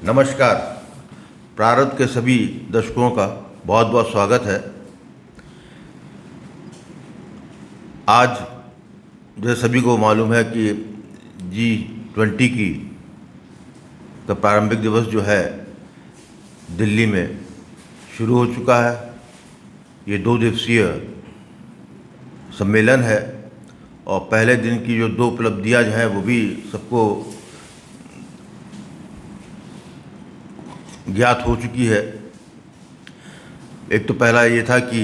नमस्कार। प्रारब्ध के सभी दर्शकों का बहुत बहुत स्वागत है। आज जो सभी को मालूम है कि G20 की का प्रारंभिक दिवस जो है दिल्ली में शुरू हो चुका है। ये 2 दिवसीय सम्मेलन है और पहले दिन की जो 2 उपलब्धियां जो हैं वो भी सबको ज्ञात हो चुकी है। एक तो पहला ये था कि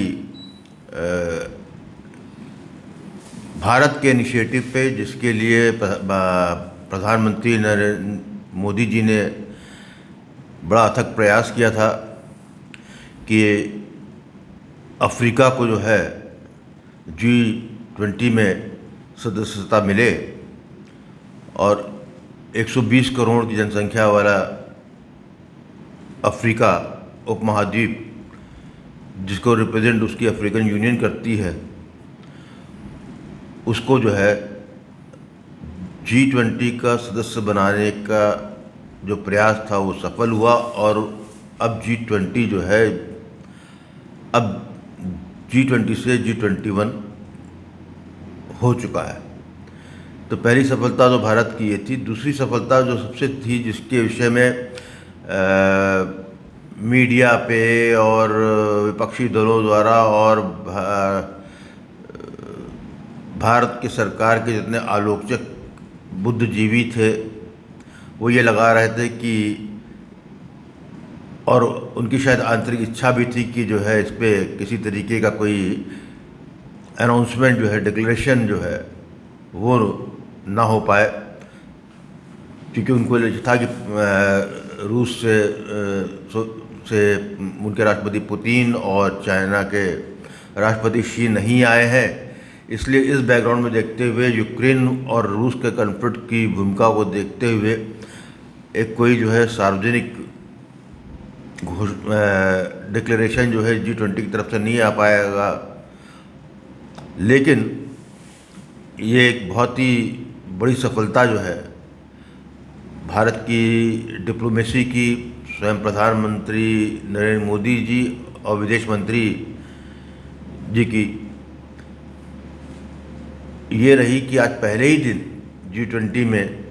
भारत के इनिशिएटिव पे, जिसके लिए प्रधानमंत्री नरेंद्र मोदी जी ने बड़ा अथक प्रयास किया था कि अफ्रीका को जो है G20 में सदस्यता मिले और 120 करोड़ की जनसंख्या वाला अफ्रीका उपमहाद्वीप, जिसको रिप्रेजेंट उसकी अफ्रीकन यूनियन करती है, उसको जो है G20 का सदस्य बनाने का जो प्रयास था वो सफल हुआ और अब G20 जो है अब G20 से G21 हो चुका है। तो पहली सफलता तो भारत की ये थी। दूसरी सफलता जो सबसे थी, जिसके विषय में मीडिया पे और विपक्षी दलों द्वारा और भारत की सरकार के जितने आलोचक बुद्धिजीवी थे वो ये लगा रहे थे कि, और उनकी शायद आंतरिक इच्छा भी थी कि जो है इस पे किसी तरीके का कोई अनाउंसमेंट जो है, डिक्लेरेशन जो है वो ना हो पाए, क्योंकि उनको था कि रूस से उनके राष्ट्रपति पुतिन और चाइना के राष्ट्रपति शी नहीं आए हैं। इसलिए इस बैकग्राउंड में देखते हुए, यूक्रेन और रूस के कॉन्फ्लिक्ट की भूमिका को देखते हुए एक कोई जो है सार्वजनिक डिक्लेरेशन जो है G20 की तरफ से नहीं आ पाएगा। लेकिन ये एक बहुत ही बड़ी सफलता जो है भारत की डिप्लोमेसी की, स्वयं प्रधानमंत्री नरेंद्र मोदी जी और विदेश मंत्री जी की ये रही कि आज पहले ही दिन G20 में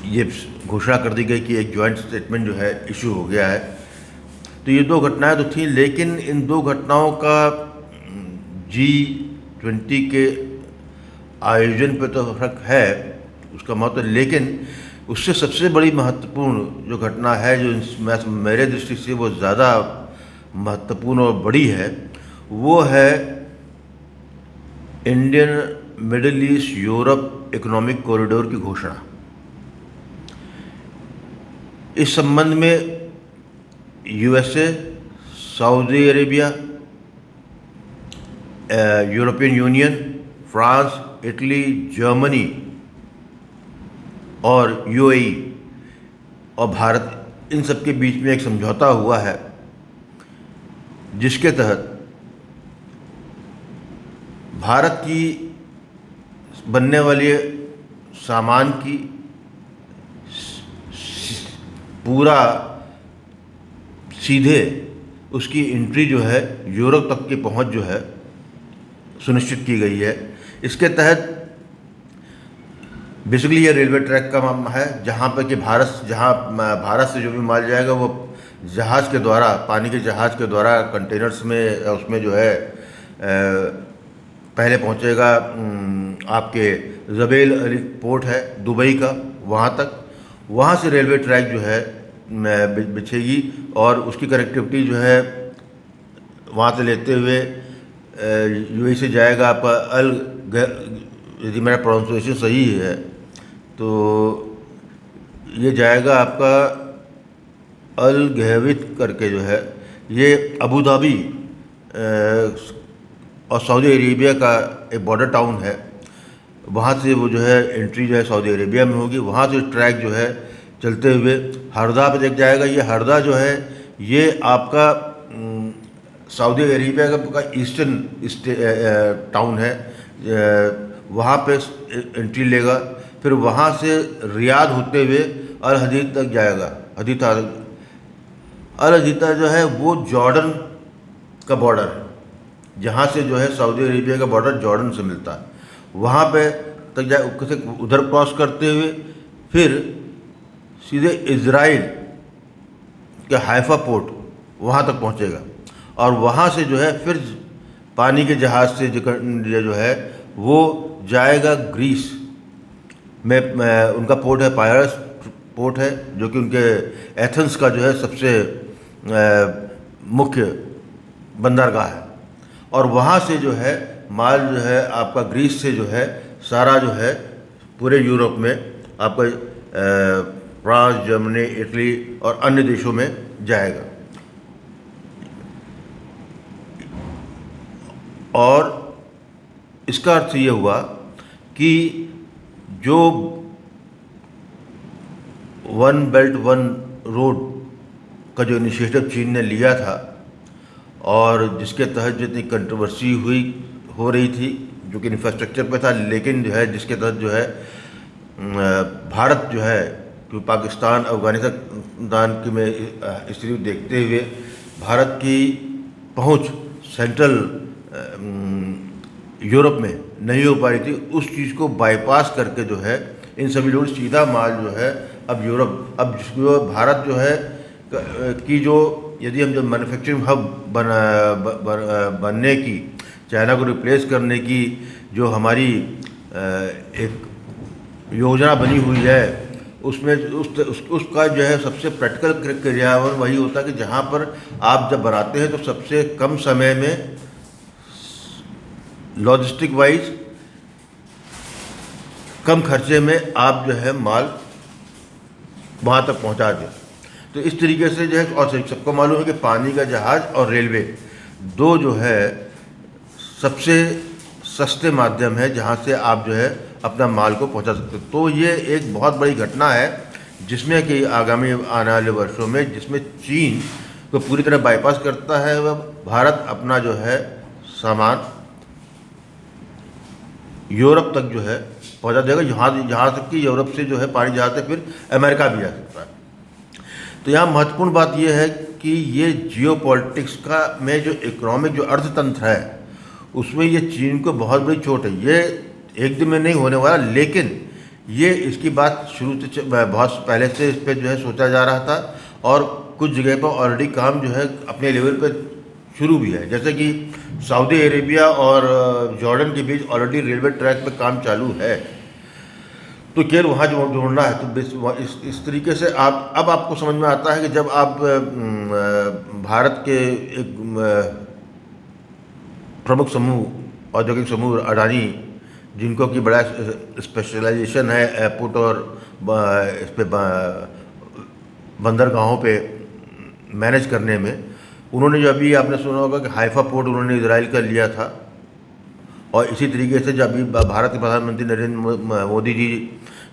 ये घोषणा कर दी गई कि एक जॉइंट स्टेटमेंट जो है इशू हो गया है। तो ये 2 घटनाएं तो थीं, लेकिन इन 2 घटनाओं का G20 के आयोजन पे तो फर्क है, उसका महत्व, लेकिन उससे सबसे बड़ी महत्वपूर्ण जो घटना है, जो मेरे दृष्टि से वो ज़्यादा महत्वपूर्ण और बड़ी है, वो है Indian middle east Europe economic corridor की घोषणा। इस संबंध में USA, Saudi Arabia, European union, France, Italy, Germany और UAE और भारत, इन सब के बीच में एक समझौता हुआ है, जिसके तहत भारत की बनने वाली सामान की पूरा सीधे उसकी एंट्री जो है, यूरोप तक की पहुंच जो है सुनिश्चित की गई है। इसके तहत बेसिकली ये रेलवे ट्रैक का मामला है, जहाँ पर कि भारत से जो भी माल जाएगा वो जहाज़ के द्वारा, पानी के जहाज़ के द्वारा कंटेनर्स में, उसमें जो है पहले पहुँचेगा आपके जबेल अली पोर्ट है दुबई का, वहाँ तक। वहाँ से रेलवे ट्रैक जो है बिछेगी और उसकी कनेक्टिविटी जो है वहाँ से लेते हुए UAE से जाएगा आपका यदि मेरा प्रोनाउंसिएशन सही है तो ये जाएगा आपका अल गहवित करके जो है, ये अबू धाबी और सऊदी अरेबिया का एक बॉर्डर टाउन है। वहाँ से वो जो है एंट्री जो है सऊदी अरेबिया में होगी। वहाँ से ट्रैक जो है चलते हुए हरदा पे देख जाएगा। ये हरदा जो है ये आपका सऊदी अरेबिया का ईस्टर्न टाउन है, वहाँ पे एंट्री लेगा। फिर वहाँ से रियाद होते हुए अल हदीद तक जाएगा। हदीथा, अल हदीथा जो है वो जॉर्डन का बॉर्डर है, जहाँ से जो है सऊदी अरेबिया का बॉर्डर जॉर्डन से मिलता है। वहाँ पे तक जाए, उधर क्रॉस करते हुए फिर सीधे इज़राइल के हाइफा पोर्ट वहाँ तक पहुँचेगा, और वहाँ से जो है फिर पानी के जहाज़ से जो है वो जाएगा ग्रीस में। उनका पोर्ट है पायरस पोर्ट है, जो कि उनके एथेंस का जो है सबसे मुख्य बंदरगाह है। और वहाँ से जो है माल जो है आपका ग्रीस से जो है सारा जो है पूरे यूरोप में आपका फ्रांस, जर्मनी, इटली और अन्य देशों में जाएगा। और इसका अर्थ ये हुआ कि जो वन बेल्ट वन रोड का जो इनिशिएटिव चीन ने लिया था, और जिसके तहत जितनी कंट्रोवर्सी हो रही थी, जो कि इंफ्रास्ट्रक्चर पे था, लेकिन जो है जिसके तहत जो है भारत जो है, क्योंकि पाकिस्तान अफगानिस्तान की में स्थिति देखते हुए भारत की पहुंच सेंट्रल यूरोप में नहीं हो पा रही थी, उस चीज़ को बाईपास करके जो है इन सभी लोग सीधा माल जो है अब यूरोप, अब जिसको भारत जो है कि जो यदि हम जब मैन्युफैक्चरिंग हब बनने की, चाइना को रिप्लेस करने की जो हमारी एक योजना बनी हुई है, उसमें उसका जो है सबसे प्रैक्टिकल क्रियान्वयन वही होता है कि जहाँ पर आप जब बनाते हैं तो सबसे कम समय में लॉजिस्टिक वाइज कम खर्चे में आप जो है माल वहाँ तक पहुँचा दें। तो इस तरीके से जो है, और सबको मालूम है कि पानी का जहाज़ और रेलवे दो जो है सबसे सस्ते माध्यम है जहाँ से आप जो है अपना माल को पहुँचा सकते हो। तो ये एक बहुत बड़ी घटना है जिसमें कि आगामी आने वाले वर्षों में, जिसमें चीन को पूरी तरह बाईपास करता है, वह भारत अपना जो है सामान यूरोप तक जो है पहुँचा देगा, जहाँ तक कि यूरोप से जो है पानी जहाज़ से फिर अमेरिका भी जा सकता है। तो यहाँ महत्वपूर्ण बात यह है कि ये जियोपॉलिटिक्स का में जो इकोनॉमिक जो अर्थतंत्र है उसमें ये चीन को बहुत बड़ी चोट है। ये एक दिन में नहीं होने वाला, लेकिन ये इसकी बात शुरू से बहुत पहले से इस पर जो है सोचा जा रहा था, और कुछ जगह पर ऑलरेडी काम जो है अपने लेवल पर शुरू भी है। जैसे कि सऊदी अरेबिया और जॉर्डन के बीच ऑलरेडी रेलवे ट्रैक पर काम चालू है, तो केवल वहाँ जो जोड़ना है। तो इस तरीके से अब आपको समझ में आता है कि जब आप भारत के एक प्रमुख समूह, औद्योगिक समूह अडानी, जिनको कि बड़ा स्पेशलाइजेशन है एयरपोर्ट और इस पे बंदरगाहों पे मैनेज करने में, उन्होंने जो अभी आपने सुना होगा कि हाइफा पोर्ट उन्होंने इजराइल का लिया था। और इसी तरीके से जब अभी भारत के प्रधानमंत्री नरेंद्र मोदी जी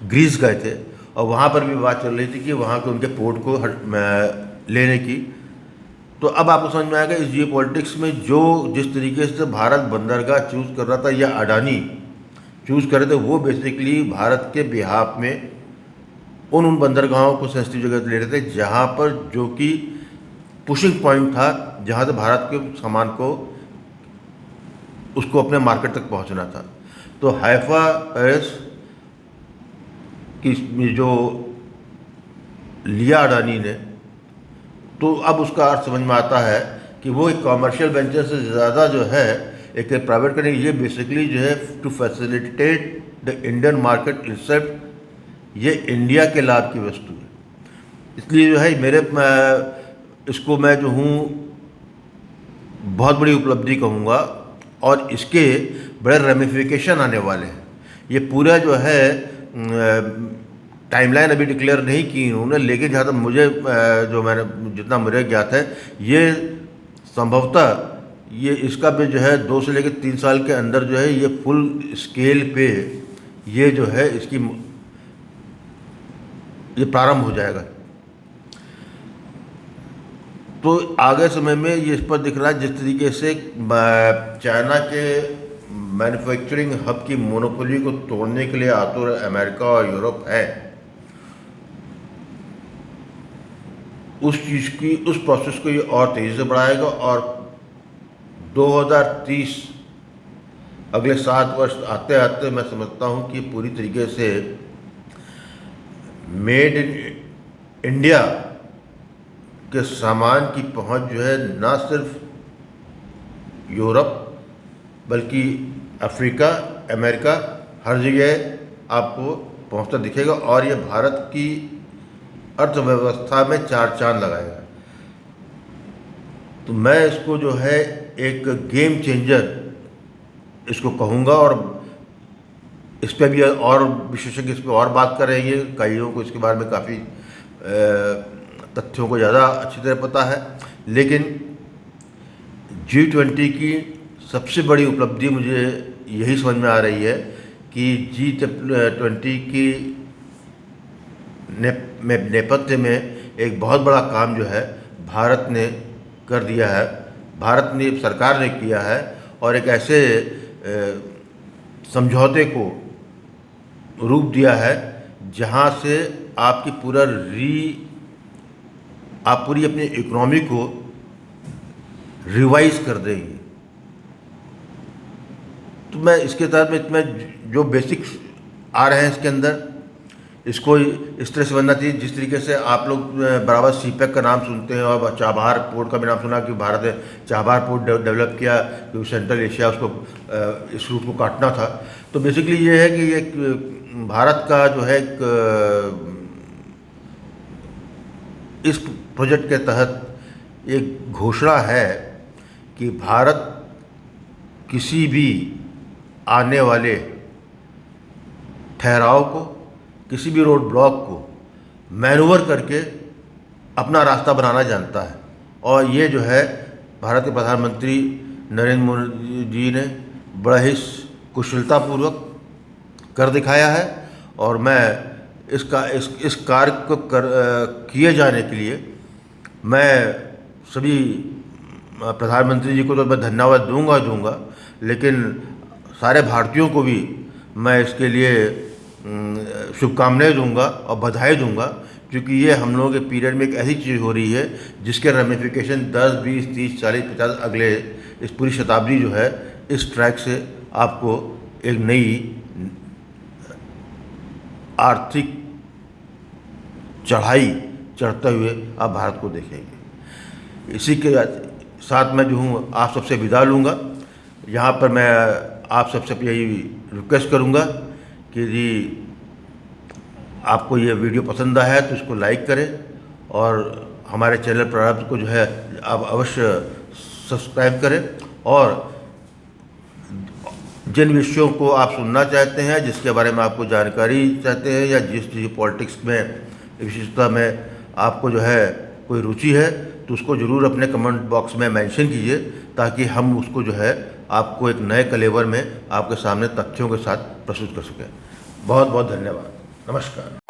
ग्रीस गए थे, और वहाँ पर भी बात चल रही थी कि वहाँ के उनके पोर्ट को लेने की। तो अब आपको समझ में आएगा इस जियोपॉलिटिक्स में जो जिस तरीके से भारत बंदरगाह चूज़ कर रहा था या अडानी चूज़ कर रहे थे, वो बेसिकली भारत के बिहाफ में उन बंदरगाहों को सेंसिटिव जगह ले रहे थे जहाँ पर जो कि पुशिंग पॉइंट था, जहाँ से भारत के सामान को उसको अपने मार्केट तक पहुँचना था। तो हाइफा पेरिस की जो लिया अडानी ने, तो अब उसका अर्थ समझ में आता है कि वो एक कॉमर्शियल वेंचर से ज़्यादा जो है एक प्राइवेट करने, ये बेसिकली जो है to facilitate the Indian market incept, ये इंडिया के लाभ की वस्तु है। इसलिए जो है मेरे इसको मैं जो हूँ बहुत बड़ी उपलब्धि कहूँगा, और इसके बड़े रेमिफिकेशन आने वाले हैं। ये पूरा जो है टाइमलाइन अभी डिक्लेयर नहीं की उन्होंने, लेकिन जहाँ तक मुझे जो मैंने जितना मुझे ज्ञात है, ये संभवतः ये इसका भी जो है 2 से लेकर 3 साल के अंदर जो है ये फुल स्केल पे ये जो है इसकी ये प्रारंभ हो जाएगा। तो आगे समय में ये इस पर दिख रहा है जिस तरीके से चाइना के मैन्युफैक्चरिंग हब की मोनोपोली को तोड़ने के लिए आतुर अमेरिका और यूरोप है, उस प्रोसेस को ये और तेज़ी से बढ़ाएगा और 2030 अगले 7 वर्ष आते आते मैं समझता हूँ कि पूरी तरीके से मेड इन इंडिया के सामान की पहुँच जो है ना सिर्फ यूरोप बल्कि अफ्रीका, अमेरिका, हर जगह आपको पहुँचता दिखेगा और ये भारत की अर्थव्यवस्था में 4 चांद लगाएगा। तो मैं इसको जो है एक गेम चेंजर इसको कहूँगा और इस पर भी और विशेषज्ञ इस पर और बात कर रहे हैं। कईयों को इसके बारे में काफ़ी तथ्यों को ज़्यादा अच्छी तरह पता है, लेकिन G20 की सबसे बड़ी उपलब्धि मुझे यही समझ में आ रही है कि G20 की नेपथ्य में एक बहुत बड़ा काम जो है भारत ने कर दिया है, भारत ने सरकार ने किया है और एक ऐसे समझौते को रूप दिया है जहां से आपकी आप पूरी अपनी इकोनॉमी को रिवाइज कर देंगे। तो मैं इसके तहत में इसमें जो बेसिक्स आ रहे हैं इसके अंदर इसको इस तरह से बनना चाहिए जिस तरीके से आप लोग बराबर सीपेक का नाम सुनते हैं और चाबहार पोर्ट का भी नाम सुना कि भारत ने चाबहार पोर्ट डेवलप किया क्योंकि सेंट्रल एशिया उसको इस रूट को काटना था। तो बेसिकली ये है कि एक भारत का जो है इस प्रोजेक्ट के तहत एक घोषणा है कि भारत किसी भी आने वाले ठहराव को, किसी भी रोड ब्लॉक को मैनूवर करके अपना रास्ता बनाना जानता है और ये जो है भारत के प्रधानमंत्री नरेंद्र मोदी जी ने बड़ा ही कुशलतापूर्वक कर दिखाया है और मैं इस कार्य को किए जाने के लिए मैं सभी प्रधानमंत्री जी को तो मैं धन्यवाद दूंगा, लेकिन सारे भारतीयों को भी मैं इसके लिए शुभकामनाएं दूंगा और बधाई दूंगा क्योंकि ये हम लोगों के पीरियड में एक ऐसी चीज़ हो रही है जिसके रेमिफिकेशन 10, 20, 30, 40, 50 अगले इस पूरी शताब्दी जो है इस ट्रैक से आपको एक नई आर्थिक चढ़ाई चढ़ते हुए आप भारत को देखेंगे। इसी के साथ मैं जो हूँ आप सबसे विदा लूँगा। यहाँ पर मैं आप सबसे यही रिक्वेस्ट करूँगा कि जी आपको ये वीडियो पसंद आया है तो इसको लाइक करें और हमारे चैनल प्रारंभ को जो है आप अवश्य सब्सक्राइब करें और जिन विषयों को आप सुनना चाहते हैं, जिसके बारे में आपको जानकारी चाहते हैं या जिस पॉलिटिक्स में विशेषता में आपको जो है कोई रुचि है तो उसको ज़रूर अपने कमेंट बॉक्स में मेंशन कीजिए ताकि हम उसको जो है आपको एक नए कलेवर में आपके सामने तथ्यों के साथ प्रस्तुत कर सकें। बहुत बहुत धन्यवाद। नमस्कार।